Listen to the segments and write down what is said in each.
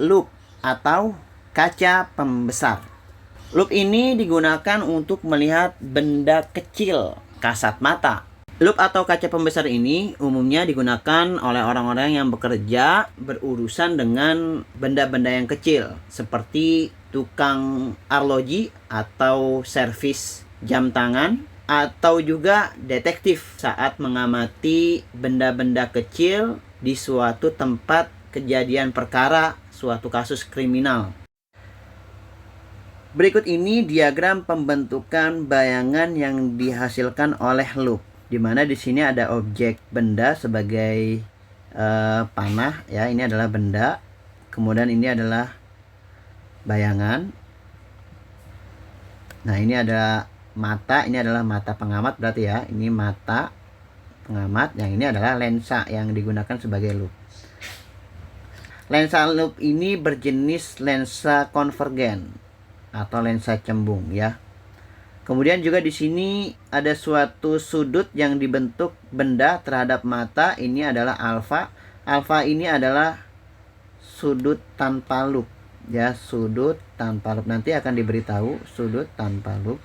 loop atau kaca pembesar. Loop ini digunakan untuk melihat benda kecil kasat mata. Loop atau kaca pembesar ini umumnya digunakan oleh orang-orang yang bekerja berurusan dengan benda-benda yang kecil, seperti tukang arloji atau servis jam tangan, atau juga detektif saat mengamati benda-benda kecil di suatu tempat kejadian perkara suatu kasus kriminal. Berikut ini diagram pembentukan bayangan yang dihasilkan oleh loop, di mana di sini ada objek benda sebagai panah ya. Ini adalah benda. Kemudian ini adalah bayangan. Nah, ini ada mata, ini adalah mata pengamat berarti ya. Ini mata pengamat, yang ini adalah lensa yang digunakan sebagai loop. Lensa loop ini berjenis lensa konvergen atau lensa cembung ya. Kemudian juga di sini ada suatu sudut yang dibentuk benda terhadap mata. Ini adalah alfa. Alfa ini adalah sudut tanpa loop ya, sudut tanpa loop. Nanti akan diberitahu sudut tanpa loop.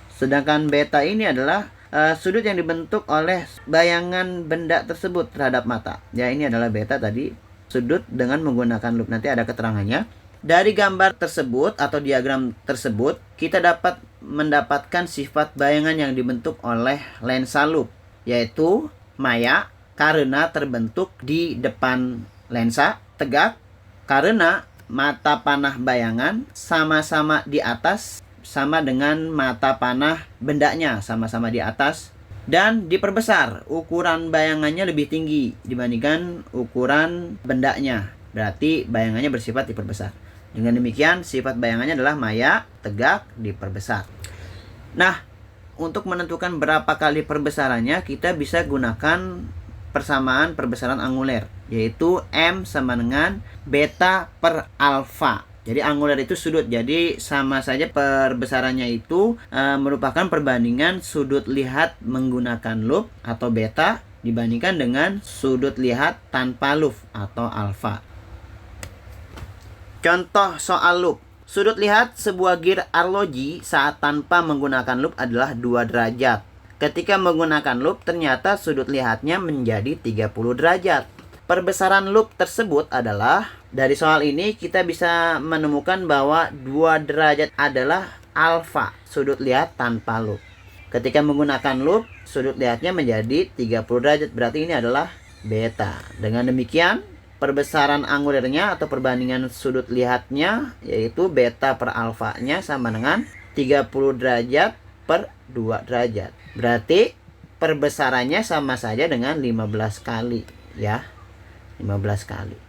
Sedangkan beta ini adalah sudut yang dibentuk oleh bayangan benda tersebut terhadap mata. Ya, ini adalah beta tadi, sudut dengan menggunakan loop. Nanti ada keterangannya. Dari gambar tersebut atau diagram tersebut, kita dapat mendapatkan sifat bayangan yang dibentuk oleh lensa loop, yaitu maya karena terbentuk di depan lensa, tegak karena mata panah bayangan sama-sama di atas, sama dengan mata panah bendanya sama-sama di atas, dan diperbesar. Ukuran bayangannya lebih tinggi dibandingkan ukuran bendanya, berarti bayangannya bersifat diperbesar. Dengan demikian sifat bayangannya adalah maya, tegak, diperbesar. Nah, untuk menentukan berapa kali perbesarannya, kita bisa gunakan persamaan perbesaran anguler, yaitu M sama dengan beta per alfa. Jadi anguler itu sudut, jadi sama saja perbesarannya itu merupakan perbandingan sudut lihat menggunakan loop atau beta dibandingkan dengan sudut lihat tanpa loop atau alfa. Contoh soal loop. Sudut lihat sebuah gear arloji saat tanpa menggunakan loop adalah 2 derajat. Ketika menggunakan loop, ternyata sudut lihatnya menjadi 30 derajat. Perbesaran loop tersebut adalah, dari soal ini kita bisa menemukan bahwa 2 derajat adalah alfa, sudut lihat tanpa loop. Ketika menggunakan loop, sudut lihatnya menjadi 30 derajat, berarti ini adalah beta. Dengan demikian, perbesaran angulernya atau perbandingan sudut lihatnya, yaitu beta per alfanya sama dengan 30 derajat per 2 derajat. Berarti perbesarannya sama saja dengan 15 kali ya. 15 kali.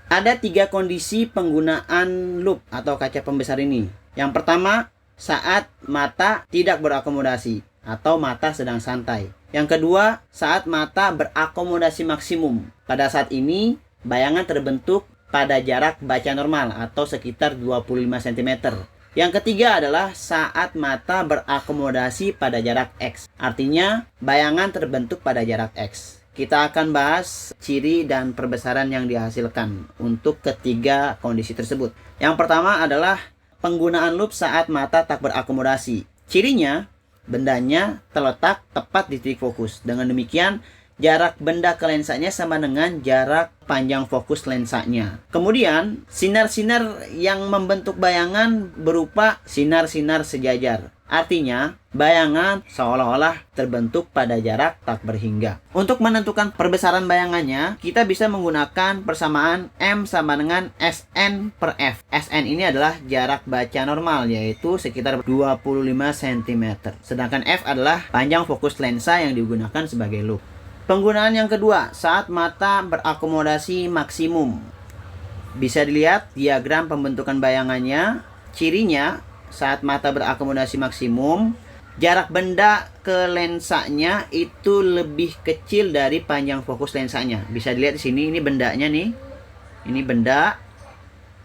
Ada 3 kondisi penggunaan loop atau kaca pembesar ini. Yang pertama, saat mata tidak berakomodasi atau mata sedang santai. Yang kedua, saat mata berakomodasi maksimum. Pada saat ini, bayangan terbentuk pada jarak baca normal atau sekitar 25 cm. Yang ketiga adalah saat mata berakomodasi pada jarak X. Artinya, bayangan terbentuk pada jarak X. Kita akan bahas ciri dan perbesaran yang dihasilkan untuk ketiga kondisi tersebut. Yang pertama adalah penggunaan loop saat mata tak berakomodasi. Cirinya, bendanya terletak tepat di titik fokus. Dengan demikian, jarak benda ke lensanya sama dengan jarak panjang fokus lensanya. Kemudian, sinar-sinar yang membentuk bayangan berupa sinar-sinar sejajar. Artinya, bayangan seolah-olah terbentuk pada jarak tak berhingga. Untuk menentukan perbesaran bayangannya, kita bisa menggunakan persamaan M sama dengan Sn per F. Sn ini adalah jarak baca normal, yaitu sekitar 25 cm. Sedangkan F adalah panjang fokus lensa yang digunakan sebagai loop. Penggunaan yang kedua, saat mata berakomodasi maksimum. Bisa dilihat diagram pembentukan bayangannya. Cirinya, saat mata berakomodasi maksimum, jarak benda ke lensanya itu lebih kecil dari panjang fokus lensanya. Bisa dilihat di sini, ini bendanya nih. Ini benda,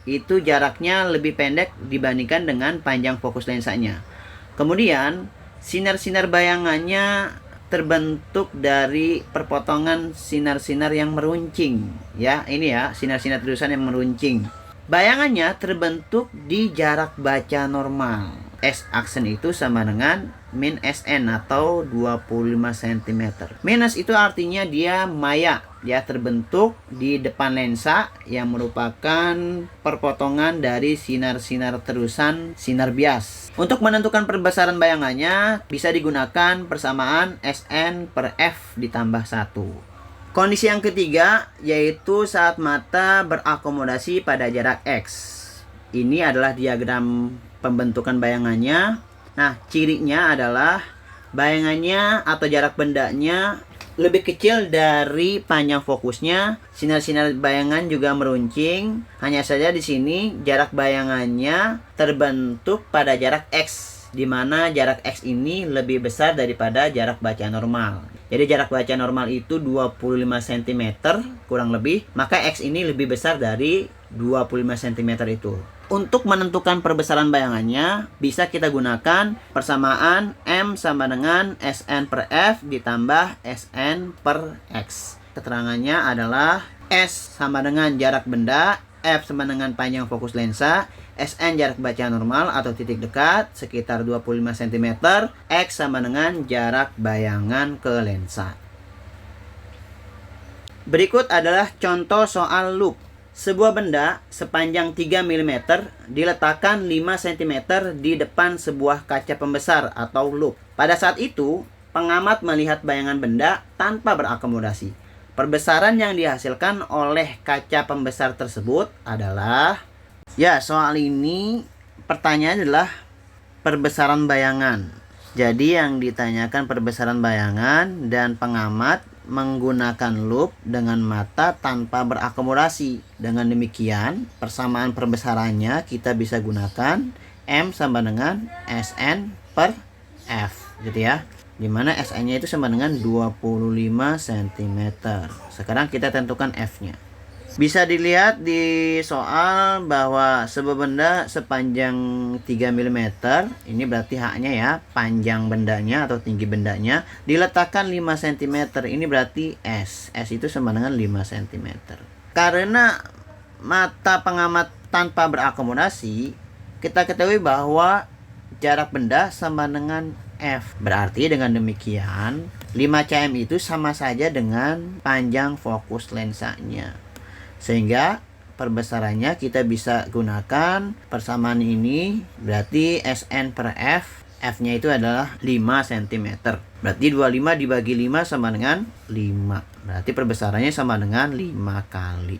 itu jaraknya lebih pendek dibandingkan dengan panjang fokus lensanya. Kemudian, sinar-sinar bayangannya terbentuk dari perpotongan sinar-sinar yang meruncing. Ya, ini ya, sinar-sinar terusan yang meruncing. Bayangannya terbentuk di jarak baca normal. S aksen itu sama dengan min SN atau 25 cm. Minus itu artinya dia maya. Dia terbentuk di depan lensa yang merupakan perpotongan dari sinar-sinar terusan sinar bias. Untuk menentukan perbesaran bayangannya bisa digunakan persamaan SN per F ditambah 1. Kondisi yang ketiga yaitu saat mata berakomodasi pada jarak X. Ini adalah diagram pembentukan bayangannya. Nah, cirinya adalah bayangannya atau jarak bendanya lebih kecil dari panjang fokusnya. Sinar-sinar bayangan juga meruncing. Hanya saja di sini jarak bayangannya terbentuk pada jarak X, di mana jarak X ini lebih besar daripada jarak baca normal. Jadi jarak baca normal itu 25 cm kurang lebih, maka X ini lebih besar dari 25 cm itu. Untuk menentukan perbesaran bayangannya, bisa kita gunakan persamaan M sama dengan SN per F ditambah SN per X. Keterangannya adalah S sama dengan jarak benda, F sama dengan panjang fokus lensa, SN jarak baca normal atau titik dekat sekitar 25 cm, X sama dengan jarak bayangan ke lensa. Berikut adalah contoh soal loop. Sebuah benda sepanjang 3 mm diletakkan 5 cm di depan sebuah kaca pembesar atau loop. Pada saat itu, pengamat melihat bayangan benda tanpa berakomodasi. Perbesaran yang dihasilkan oleh kaca pembesar tersebut adalah, ya, soal ini pertanyaannya adalah perbesaran bayangan. Jadi yang ditanyakan perbesaran bayangan dan pengamat menggunakan loop dengan mata tanpa berakomodasi. Dengan demikian, persamaan perbesarannya kita bisa gunakan M sama dengan SN per F, gitu ya. Dimana SN-nya itu sama dengan 25 cm. Sekarang kita tentukan F-nya. Bisa dilihat di soal bahwa sebuah benda sepanjang 3 mm, ini berarti H-nya ya, panjang bendanya atau tinggi bendanya, diletakkan 5 cm, ini berarti S. S itu sama dengan 5 cm. Karena mata pengamat tanpa berakomodasi, kita ketahui bahwa jarak benda sama dengan F. Berarti dengan demikian, 5 cm itu sama saja dengan panjang fokus lensanya. Sehingga perbesarannya kita bisa gunakan persamaan ini, berarti SN per F, F-nya itu adalah 5 cm. Berarti 25 dibagi 5 sama dengan 5. Berarti perbesarannya sama dengan 5 kali.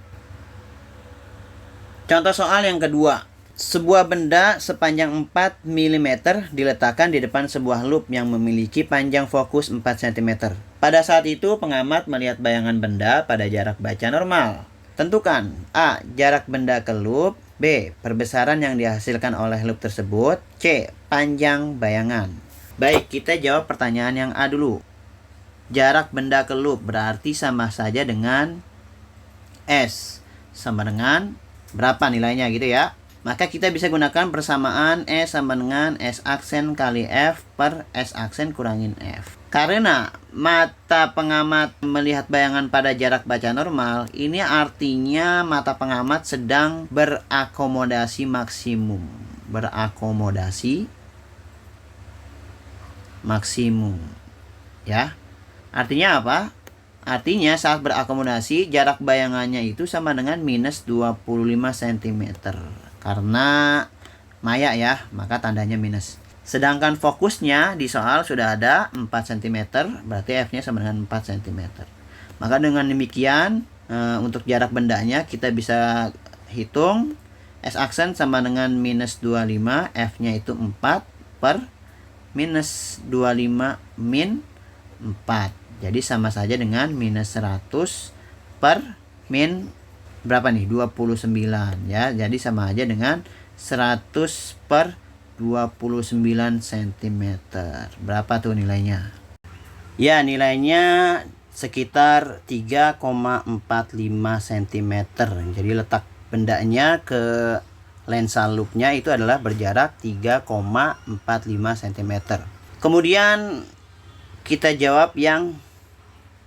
Contoh soal yang kedua. Sebuah benda sepanjang 4 mm diletakkan di depan sebuah loop yang memiliki panjang fokus 4 cm. Pada saat itu pengamat melihat bayangan benda pada jarak baca normal. Tentukan A. Jarak benda ke loop, B. Perbesaran yang dihasilkan oleh loop tersebut, C. Panjang bayangan. Baik, kita jawab pertanyaan yang A dulu. Jarak benda ke loop berarti sama saja dengan S sama dengan berapa nilainya gitu ya. Maka kita bisa gunakan persamaan S sama dengan S aksen kali F per S aksen kurangin F. Karena mata pengamat melihat bayangan pada jarak baca normal, ini artinya mata pengamat sedang berakomodasi maksimum. Berakomodasi maksimum. Ya. Artinya apa? Artinya saat berakomodasi jarak bayangannya itu sama dengan minus 25 cm. Karena maya ya, maka tandanya minus. Sedangkan fokusnya di soal sudah ada 4 cm, berarti F-nya sama dengan 4 cm. Maka dengan demikian, untuk jarak bendanya kita bisa hitung S aksen sama dengan minus 25, F-nya itu 4 per minus 25 min 4. Jadi sama saja dengan minus 100 per min berapa nih? 29 ya. Jadi sama aja dengan 100 per 29 cm. Berapa tuh nilainya? Ya, nilainya sekitar 3,45 cm. Jadi letak bendanya ke lensa loopnya itu adalah berjarak 3,45 cm. Kemudian kita jawab yang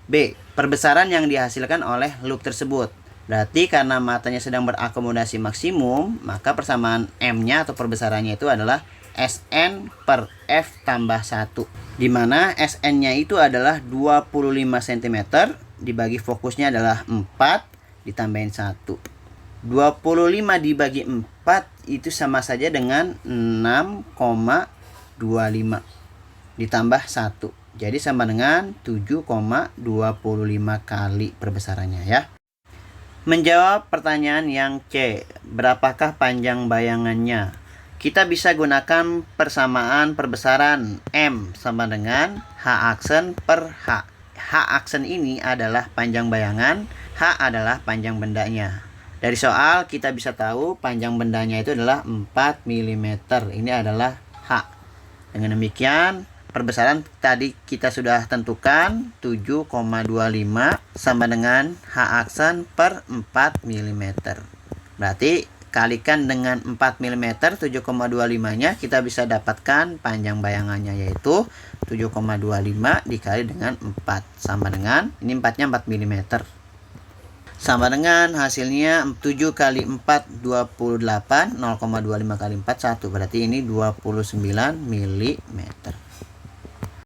B, perbesaran yang dihasilkan oleh loop tersebut. Berarti karena matanya sedang berakomodasi maksimum, maka persamaan M-nya atau perbesarannya itu adalah Sn per F tambah 1. Di mana Sn-nya itu adalah 25 cm, dibagi fokusnya adalah 4, ditambahin 1. 25 dibagi 4 itu sama saja dengan 6,25 ditambah 1. Jadi sama dengan 7,25 kali perbesarannya ya. Menjawab pertanyaan yang C, berapakah panjang bayangannya? Kita bisa gunakan persamaan perbesaran M sama dengan H aksen per H. H aksen ini adalah panjang bayangan, H adalah panjang bendanya. Dari soal kita bisa tahu panjang bendanya itu adalah 4 mm. Ini adalah H. Dengan demikian, perbesaran tadi kita sudah tentukan 7,25 sama dengan H aksen per 4 mm. Berarti kalikan dengan 4 mm 7,25-nya, kita bisa dapatkan panjang bayangannya yaitu 7,25 dikali dengan 4 sama dengan, ini 4-nya 4 mm. Sama dengan hasilnya 7 kali 4 28, 0,25 kali 4 1. Berarti ini 29 mm.